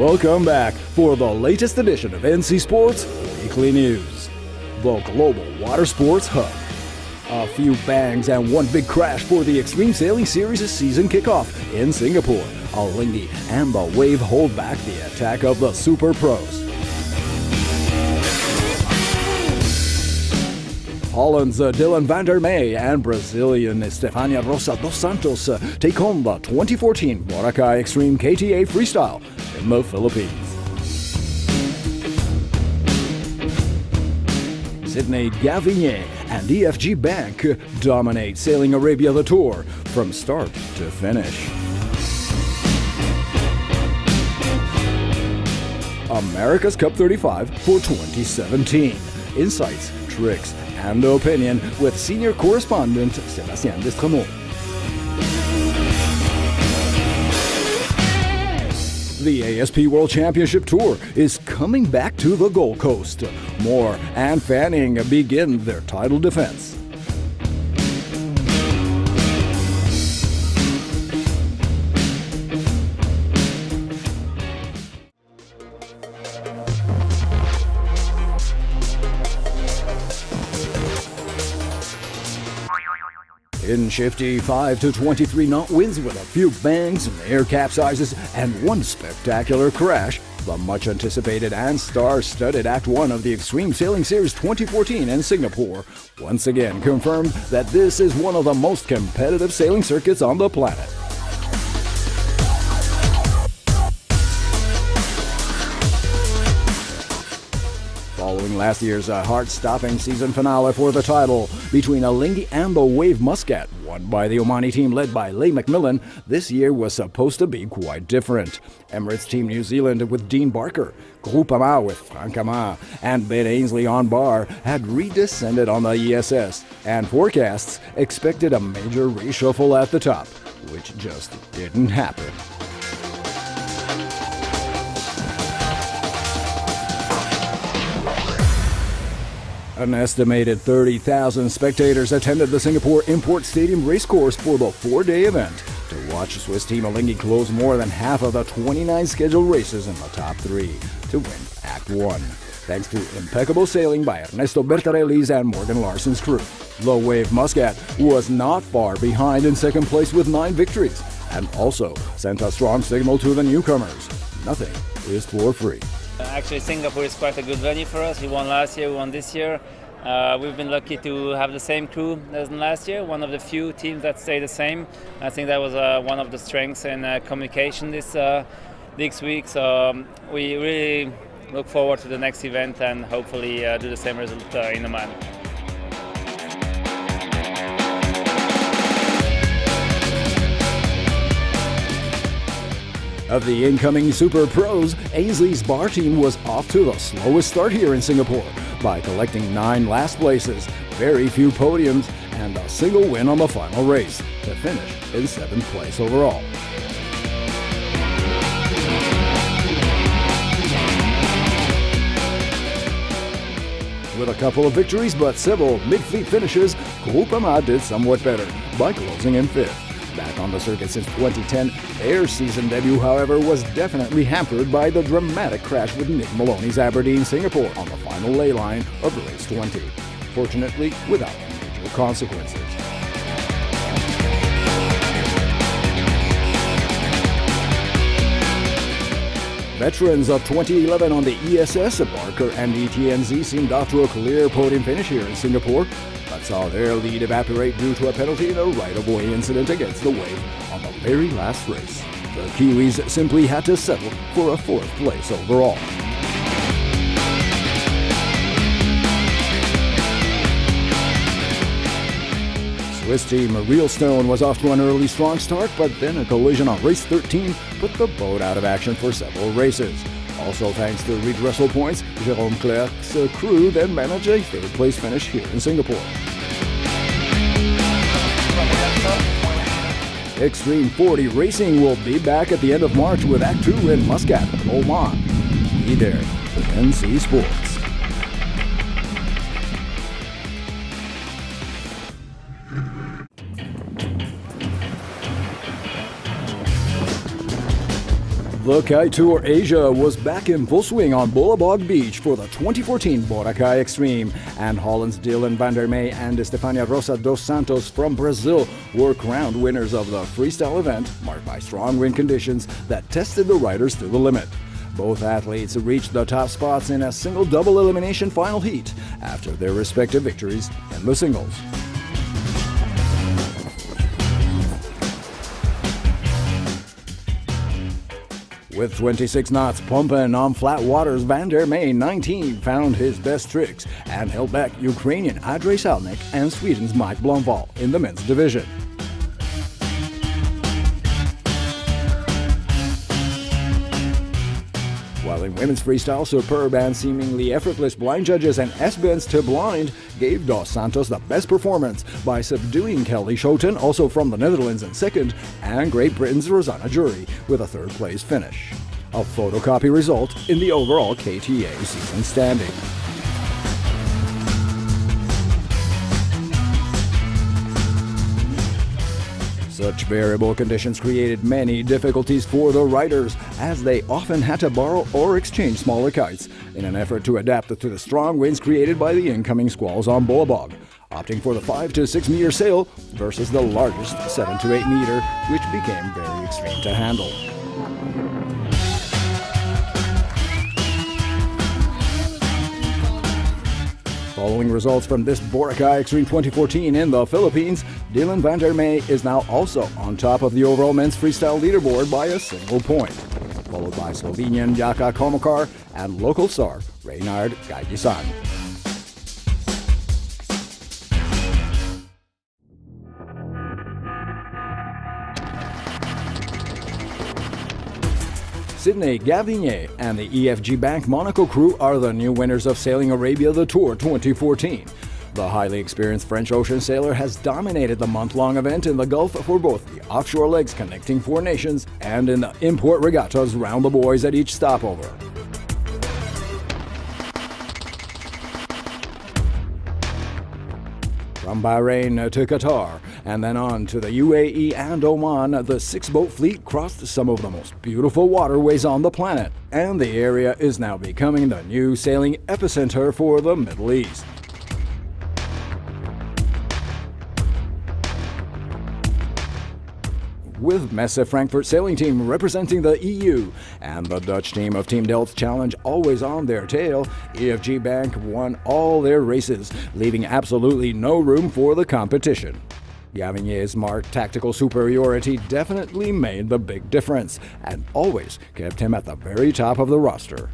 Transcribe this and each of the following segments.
Welcome back for the latest edition of NC Sports Weekly News, the global water sports hub. A few bangs and one big crash for the Extreme Sailing Series' season kickoff in Singapore. Alinghi and the Wave hold back the attack of the Super Pros. Holland's Dylan van der Meij and Brazilian Meij Rosa dos Santos take home the 2014 Boracay Extreme KTA Freestyle in the Philippines. Sydney Gavignet and EFG Bank dominate Sailing Arabia the Tour from start to finish. America's Cup 35 for 2017. Insights, tricks, and opinion with senior correspondent Sebastien Destremau. The ASP World Championship Tour is coming back to the Gold Coast. Moore and Fanning begin their title defense. In shifty 5 to 23 knot winds with a few bangs, air capsizes, and one spectacular crash, the much-anticipated and star-studded Act 1 of the Extreme Sailing Series 2014 in Singapore once again confirmed that this is one of the most competitive sailing circuits on the planet. Following last year's heart-stopping season finale for the title between Alinghi and the Wave-Muscat, won by the Omani team led by Leigh McMillan, this year was supposed to be quite different. Emirates Team New Zealand with Dean Barker, Groupama with Frank Ama, and Ben Ainsley on bar had redescended on the EXSS, and forecasts expected a major reshuffle at the top, which just didn't happen. An estimated 30,000 spectators attended the Singapore Import Stadium racecourse for the 4-day event to watch Swiss team Alinghi close more than half of the 29 scheduled races in the top 3 to win Act 1, thanks to impeccable sailing by Ernesto Bertarelli's and Morgan Larson's crew. The Wave-Muscat was not far behind in second place with 9 victories, and also sent a strong signal to the newcomers. Nothing is for free. Actually, Singapore is quite a good venue for us. We won last year, we won this year. We've been lucky to have the same crew as last year, one of the few teams that stay the same. I think that was one of the strengths in communication this week. So we really look forward to the next event and hopefully do the same result in Oman. Of the incoming Super Pros, Ainsley's bar team was off to the slowest start here in Singapore by collecting 9 last places, very few podiums, and a single win on the final race to finish in 7th place overall. With a couple of victories but several mid-fleet finishes, Groupama did somewhat better by closing in 5th. Back on the circuit since 2010, their season debut, however, was definitely hampered by the dramatic crash with Nick Maloney's Aberdeen Singapore on the final lay line of race 20. Fortunately, without major consequences. Veterans of 2011 on the EXSS, Barker and ETNZ seemed off to a clear podium finish here in Singapore, but saw their lead evaporate due to a penalty in a right-of-way incident against the Wave on the very last race. The Kiwis simply had to settle for a 4th place overall. Swiss team Reelstone was off to an early strong start, but then a collision on race 13 put the boat out of action for several races. Also thanks to redressal points, Jérôme Clerc's crew then managed a 3rd place finish here in Singapore. Extreme 40 Racing will be back at the end of March with Act 2 in Muscat, Oman. Be there for NC Sports. The Kite Tour Asia was back in full swing on Bollebog Beach for the 2014 Boracay Extreme, and Holland's Dylan van der Meij and Meij Rosa dos Santos from Brazil were crowned winners of the freestyle event, marked by strong wind conditions that tested the riders to the limit. Both athletes reached the top spots in a single double elimination final heat after their respective victories in the singles. With 26 knots pumping on flat waters, Van der Meij, 19, found his best tricks and held back Ukrainian Andrei Salnik and Sweden's Mike Blomvall in the men's division. While in women's freestyle, superb and seemingly effortless blind judges and S-bends to blind gave Dos Santos the best performance by subduing Kelly Schoten, also from the Netherlands, in second, and Great Britain's Rosanna Jury with a third-place finish. A photocopy result in the overall KTA season standing. Such variable conditions created many difficulties for the riders, as they often had to borrow or exchange smaller kites in an effort to adapt to the strong winds created by the incoming squalls on Bollebog, opting for the 5 to 6 meter sail versus the largest 7 to 8 meter, which became very extreme to handle. Following results from this Boracay Extreme 2014 in the Philippines, Dylan van der Meij is now also on top of the overall men's freestyle leaderboard by a single point, followed by Slovenian Jaka Komokar and local star Reynard Gaigisan. Sydney, Gavignet, and the EFG Bank Monaco crew are the new winners of Sailing Arabia the Tour 2014. The highly experienced French ocean sailor has dominated the month-long event in the Gulf for both the offshore legs connecting 4 nations and in the import regattas round the buoys at each stopover. From Bahrain to Qatar, and then on to the UAE and Oman, the 6-boat fleet crossed some of the most beautiful waterways on the planet, and the area is now becoming the new sailing epicenter for the Middle East. With Messe Frankfurt sailing team representing the EU and the Dutch team of Team Delft Challenge always on their tail, EFG Bank won all their races, leaving absolutely no room for the competition. Gavignet's marked tactical superiority definitely made the big difference and always kept him at the very top of the roster.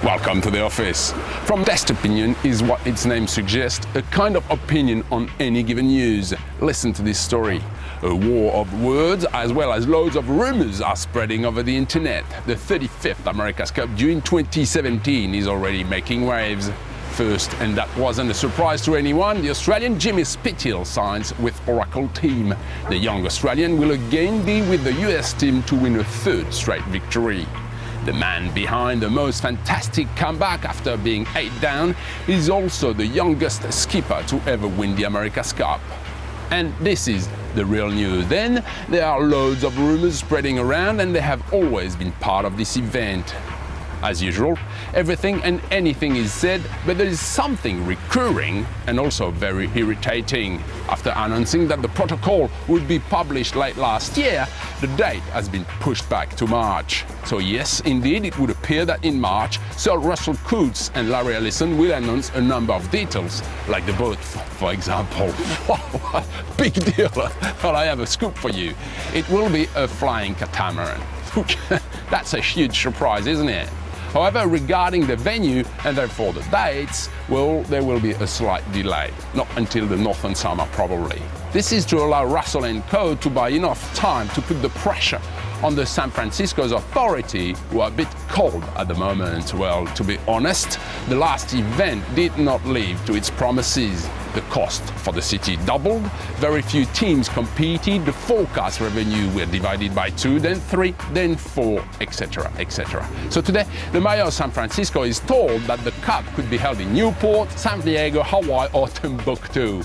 Welcome to the office. From Desk Opinion is what its name suggests, a kind of opinion on any given news. Listen to this story. A war of words as well as loads of rumors are spreading over the internet. The 35th America's Cup due in 2017 is already making waves. First, and that wasn't a surprise to anyone, the Australian Jimmy Spithill signs with Oracle team. The young Australian will again be with the US team to win a 3rd straight victory. The man behind the most fantastic comeback after being 8 down is also the youngest skipper to ever win the America's Cup. And this is the real news. Then there are loads of rumors spreading around, and they have always been part of this event. As usual, everything and anything is said, but there is something recurring and also very irritating. After announcing that the protocol would be published late last year, the date has been pushed back to March. So yes, indeed, it would appear that in March, Sir Russell Coutts and Larry Ellison will announce a number of details, like the boat, for example. Wow, big deal! Well, I have a scoop for you. It will be a flying catamaran. That's a huge surprise, isn't it? However, regarding the venue and therefore the dates, well, there will be a slight delay. Not until the northern summer, probably. This is to allow Russell & Co. to buy enough time to put the pressure on the San Francisco's authority, who are a bit cold at the moment. Well, to be honest, the last event did not live to its promises. The cost for the city doubled, very few teams competed, the forecast revenue were divided by 2, then 3, then 4, etc., etc. So today, the mayor of San Francisco is told that the Cup could be held in Newport, San Diego, Hawaii or Timbuktu.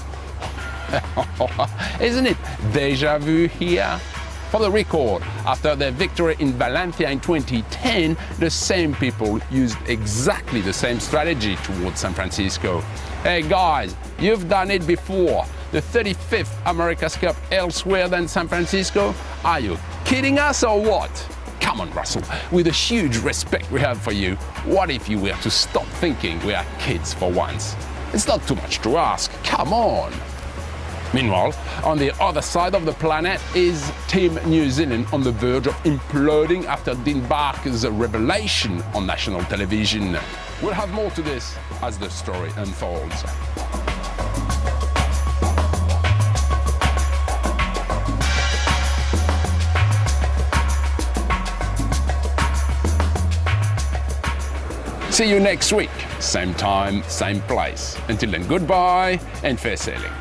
Isn't it déjà vu here? For the record, after their victory in Valencia in 2010, the same people used exactly the same strategy towards San Francisco. Hey guys, you've done it before. The 35th America's Cup elsewhere than San Francisco? Are you kidding us or what? Come on, Russell, with the huge respect we have for you, what if you were to stop thinking we are kids for once? It's not too much to ask, come on. Meanwhile, on the other side of the planet is Team New Zealand on the verge of imploding after Dean Barker's revelation on national television. We'll have more to this as the story unfolds. See you next week, same time, same place. Until then, goodbye and fair sailing.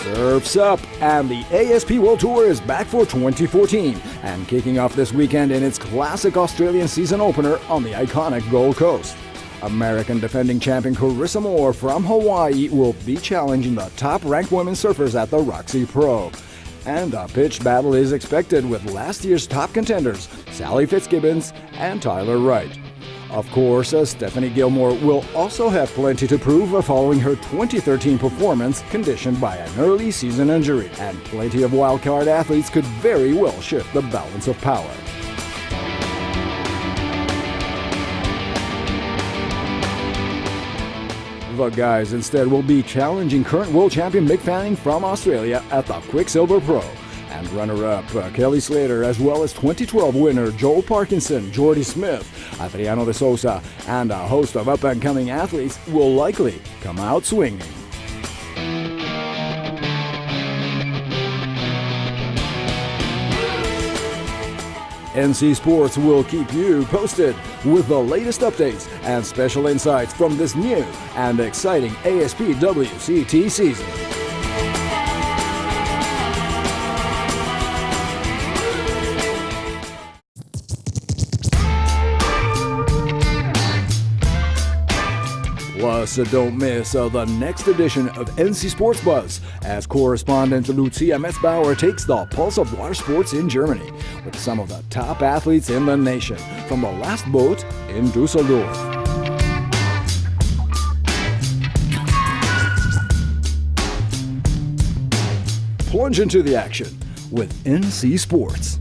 Surf's up, and the ASP World Tour is back for 2014 and kicking off this weekend in its classic Australian season opener on the iconic Gold Coast. American defending champion Carissa Moore from Hawaii will be challenging the top-ranked women surfers at the Roxy Pro. And a pitched battle is expected with last year's top contenders Sally Fitzgibbons and Tyler Wright. Of course, Stephanie Gilmore will also have plenty to prove following her 2013 performance conditioned by an early season injury, and plenty of wildcard athletes could very well shift the balance of power. The guys instead will be challenging current world champion Mick Fanning from Australia at the Quicksilver Pro, and runner-up Kelly Slater, as well as 2012 winner Joel Parkinson, Jordy Smith, Adriano de Sousa, and a host of up-and-coming athletes will likely come out swinging. NC Sports will keep you posted with the latest updates and special insights from this new and exciting ASP WCT season. Plus, don't miss the next edition of NC Sports Buzz as correspondent Lucia Metzbauer takes the pulse of water sports in Germany with some of the top athletes in the nation from the last boat in Dusseldorf. Plunge into the action with NC Sports.